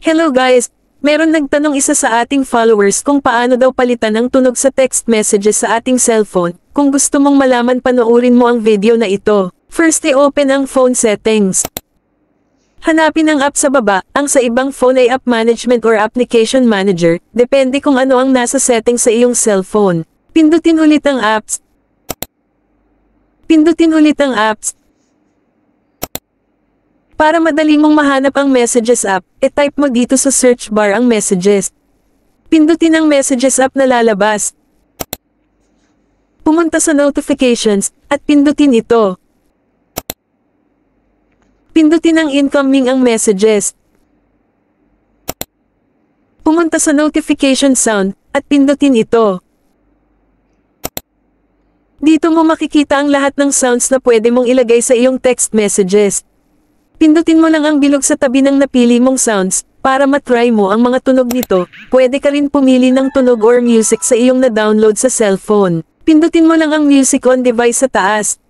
Hello guys! Meron nagtanong isa sa ating followers kung paano daw palitan ang tunog sa text messages sa ating cellphone. Kung gusto mong malaman, panoorin mo ang video na ito. First, i-open ang phone settings. Hanapin ang app sa baba. Ang sa ibang phone ay App Management or Application Manager. Depende kung ano ang nasa settings sa iyong cellphone. Pindutin ulit ang apps. Pindutin ulit ang apps. Para madali mong mahanap ang Messages app, i-type mo dito sa search bar ang Messages. Pindutin ang Messages app na lalabas. Pumunta sa Notifications, at pindutin ito. Pindutin ang Incoming ang Messages. Pumunta sa Notification Sound, at pindutin ito. Dito mo makikita ang lahat ng sounds na pwede mong ilagay sa iyong text messages. Pindutin mo lang ang bilog sa tabi ng napili mong sounds, para matry mo ang mga tunog nito. Pwede ka rin pumili ng tunog or music sa iyong na-download sa cellphone. Pindutin mo lang ang music on device sa taas.